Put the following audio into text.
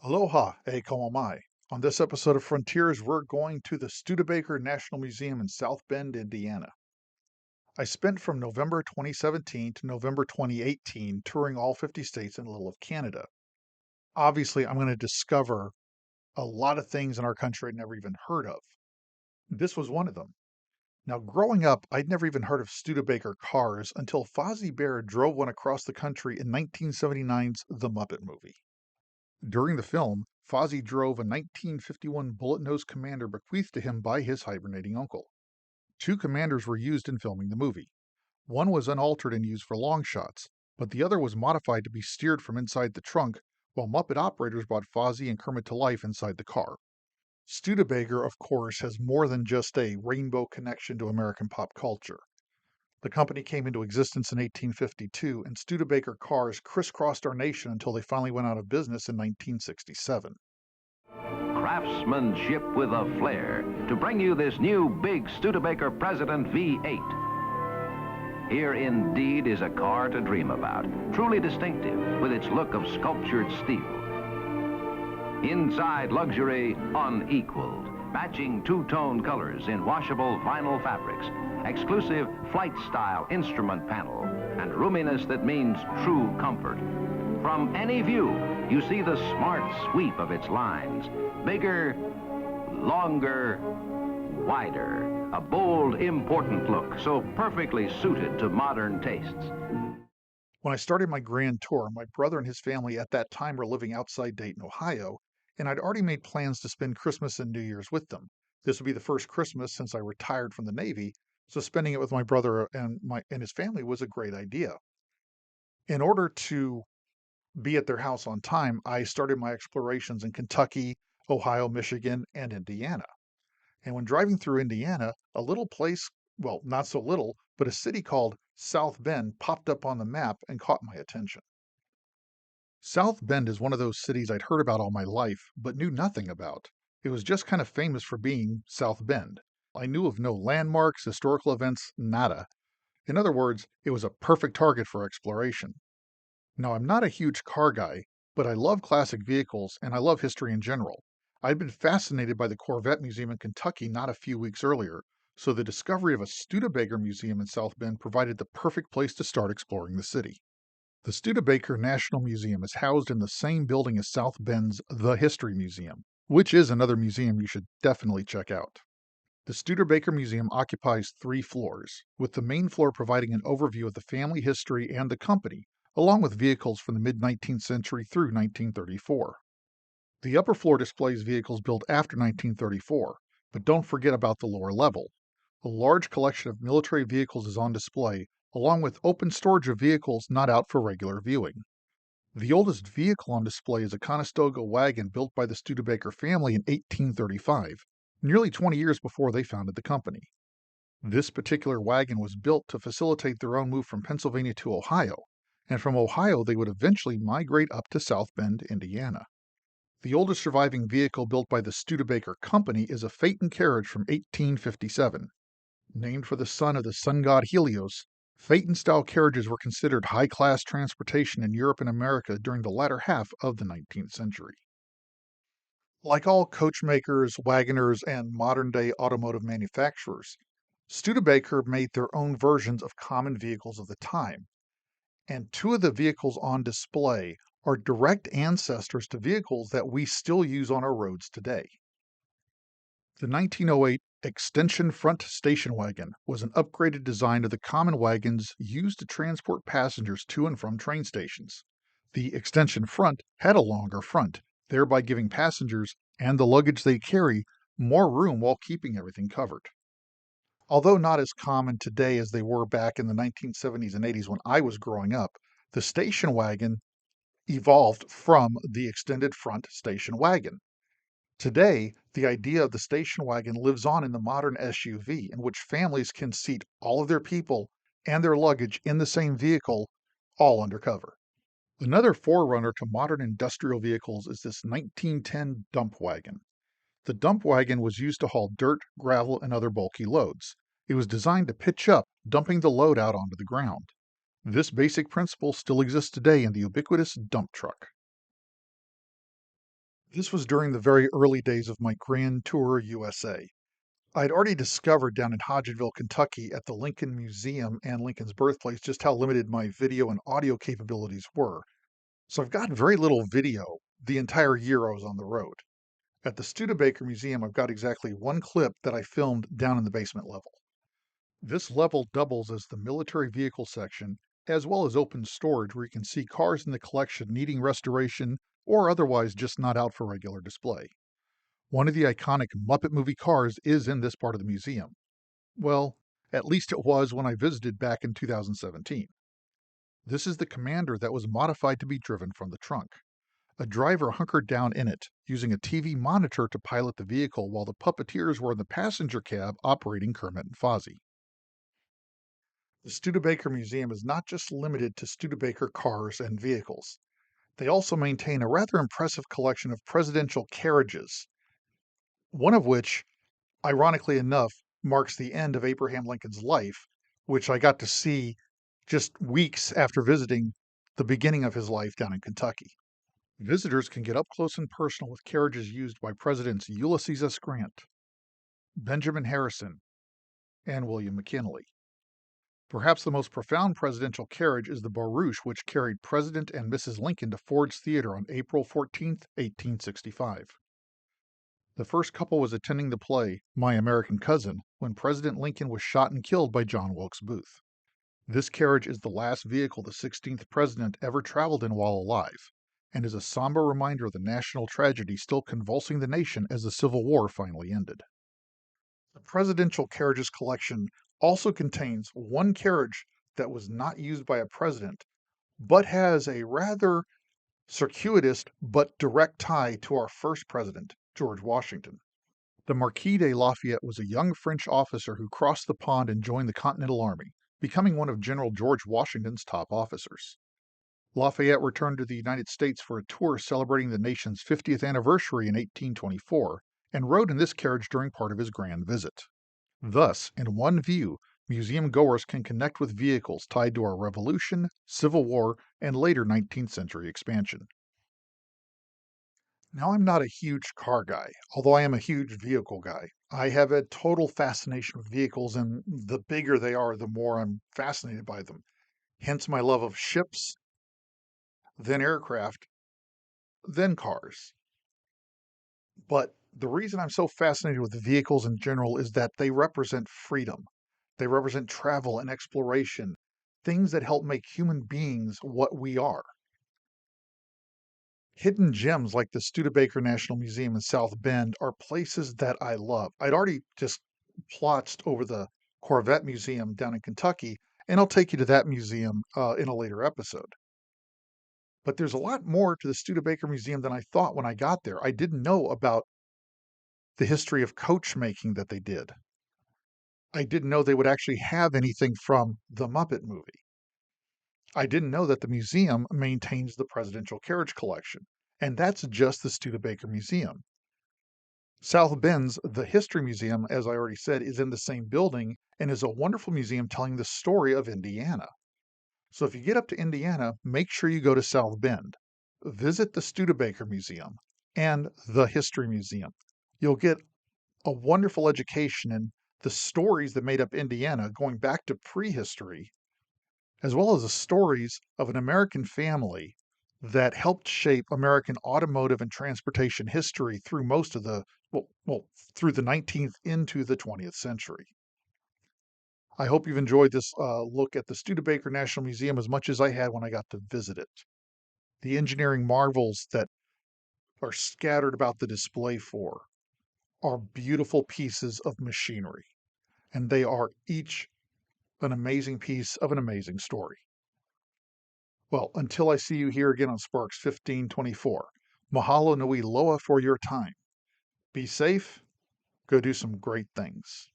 Aloha, e como mai. On this episode of Frontiers, we're going to the Studebaker National Museum in South Bend, Indiana. I spent from November 2017 to November 2018 touring all 50 states and a little of Canada. Obviously, I'm going to discover a lot of things in our country I'd never even heard of. This was one of them. Now, growing up, I'd never even heard of Studebaker cars until Fozzie Bear drove one across the country in 1979's The Muppet Movie. During the film, Fozzie drove a 1951 bullet-nosed Commander bequeathed to him by his hibernating uncle. Two Commanders were used in filming the movie. One was unaltered and used for long shots, but the other was modified to be steered from inside the trunk, while Muppet operators brought Fozzie and Kermit to life inside the car. Studebaker, of course, has more than just a rainbow connection to American pop culture. The company came into existence in 1852, and Studebaker cars crisscrossed our nation until they finally went out of business in 1967. Craftsmanship with a flair to bring you this new big Studebaker President V8. Here indeed is a car to dream about, truly distinctive with its look of sculptured steel. Inside, luxury unequaled, matching two-tone colors in washable vinyl fabrics, exclusive flight-style instrument panel, and roominess that means true comfort. From any view, you see the smart sweep of its lines. Bigger, longer, wider. A bold, important look, so perfectly suited to modern tastes. When I started my grand tour, my brother and his family at that time were living outside Dayton, Ohio, and I'd already made plans to spend Christmas and New Year's with them. This would be the first Christmas since I retired from the Navy, so spending it with my brother and his family was a great idea. In order to be at their house on time, I started my explorations in Kentucky, Ohio, Michigan, and Indiana. And when driving through Indiana, a little place, well, not so little, but a city called South Bend popped up on the map and caught my attention. South Bend is one of those cities I'd heard about all my life, but knew nothing about. It was just kind of famous for being South Bend. I knew of no landmarks, historical events, nada. In other words, it was a perfect target for exploration. Now, I'm not a huge car guy, but I love classic vehicles and I love history in general. I'd been fascinated by the Corvette Museum in Kentucky not a few weeks earlier, so the discovery of a Studebaker Museum in South Bend provided the perfect place to start exploring the city. The Studebaker National Museum is housed in the same building as South Bend's The History Museum, which is another museum you should definitely check out. The Studebaker Museum occupies 3 floors, with the main floor providing an overview of the family history and the company, along with vehicles from the mid-19th century through 1934. The upper floor displays vehicles built after 1934, but don't forget about the lower level. A large collection of military vehicles is on display, along with open storage of vehicles not out for regular viewing. The oldest vehicle on display is a Conestoga wagon built by the Studebaker family in 1835, nearly 20 years before they founded the company. This particular wagon was built to facilitate their own move from Pennsylvania to Ohio, and from Ohio they would eventually migrate up to South Bend, Indiana. The oldest surviving vehicle built by the Studebaker Company is a Phaeton carriage from 1857. Named for the son of the sun god Helios, Phaeton-style carriages were considered high-class transportation in Europe and America during the latter half of the 19th century. Like all coachmakers, wagoners, and modern-day automotive manufacturers, Studebaker made their own versions of common vehicles of the time, and two of the vehicles on display are direct ancestors to vehicles that we still use on our roads today. The 1908 extension front station wagon was an upgraded design of the common wagons used to transport passengers to and from train stations. The extension front had a longer front, thereby giving passengers and the luggage they carry more room while keeping everything covered. Although not as common today as they were back in the 1970s and 80s when I was growing up, the station wagon evolved from the extended front station wagon. Today, the idea of the station wagon lives on in the modern SUV, in which families can seat all of their people and their luggage in the same vehicle, all under cover. Another forerunner to modern industrial vehicles is this 1910 dump wagon. The dump wagon was used to haul dirt, gravel, and other bulky loads. It was designed to pitch up, dumping the load out onto the ground. This basic principle still exists today in the ubiquitous dump truck. This was during the very early days of my Grand Tour USA. I'd already discovered down in Hodgenville, Kentucky at the Lincoln Museum and Lincoln's birthplace just how limited my video and audio capabilities were. So I've got very little video the entire year I was on the road. At the Studebaker Museum, I've got exactly one clip that I filmed down in the basement level. This level doubles as the military vehicle section, as well as open storage where you can see cars in the collection needing restoration or otherwise just not out for regular display. One of the iconic Muppet Movie cars is in this part of the museum. Well, at least it was when I visited back in 2017. This is the Commander that was modified to be driven from the trunk. A driver hunkered down in it, using a TV monitor to pilot the vehicle while the puppeteers were in the passenger cab operating Kermit and Fozzie. The Studebaker Museum is not just limited to Studebaker cars and vehicles. They also maintain a rather impressive collection of presidential carriages, one of which, ironically enough, marks the end of Abraham Lincoln's life, which I got to see just weeks after visiting the beginning of his life down in Kentucky. Visitors can get up close and personal with carriages used by Presidents Ulysses S. Grant, Benjamin Harrison, and William McKinley. Perhaps the most profound presidential carriage is the barouche which carried President and Mrs. Lincoln to Ford's Theater on April 14, 1865. The first couple was attending the play, My American Cousin, when President Lincoln was shot and killed by John Wilkes Booth. This carriage is the last vehicle the 16th president ever traveled in while alive, and is a somber reminder of the national tragedy still convulsing the nation as the Civil War finally ended. The presidential carriages collection also contains one carriage that was not used by a president, but has a rather circuitous but direct tie to our first president, George Washington. The Marquis de Lafayette was a young French officer who crossed the pond and joined the Continental Army, becoming one of General George Washington's top officers. Lafayette returned to the United States for a tour celebrating the nation's 50th anniversary in 1824 and rode in this carriage during part of his grand visit. Thus, in one view, museum goers can connect with vehicles tied to our Revolution, Civil War, and later 19th century expansion. Now, I'm not a huge car guy, although I am a huge vehicle guy. I have a total fascination with vehicles, and the bigger they are, the more I'm fascinated by them. Hence my love of ships, then aircraft, then cars. But the reason I'm so fascinated with vehicles in general is that they represent freedom. They represent travel and exploration, things that help make human beings what we are. Hidden gems like the Studebaker National Museum in South Bend are places that I love. I'd already just plotzed over the Corvette Museum down in Kentucky, and I'll take you to that museum in a later episode. But there's a lot more to the Studebaker Museum than I thought when I got there. I didn't know about the history of coach making that they did. I didn't know they would actually have anything from the Muppet Movie. I didn't know that the museum maintains the presidential carriage collection, and that's just the Studebaker Museum. South Bend's The History Museum, as I already said, is in the same building and is a wonderful museum telling the story of Indiana. So if you get up to Indiana, make sure you go to South Bend. Visit the Studebaker Museum and the History Museum. You'll get a wonderful education in the stories that made up Indiana going back to prehistory, as well as the stories of an American family that helped shape American automotive and transportation history through most of the, through the 19th into the 20th century. I hope you've enjoyed this look at the Studebaker National Museum as much as I had when I got to visit it. The engineering marvels that are scattered about the display floor are beautiful pieces of machinery, and they are each an amazing piece of an amazing story. Well, until I see you here again on Sparks 1524, mahalo nui loa for your time. Be safe, go do some great things.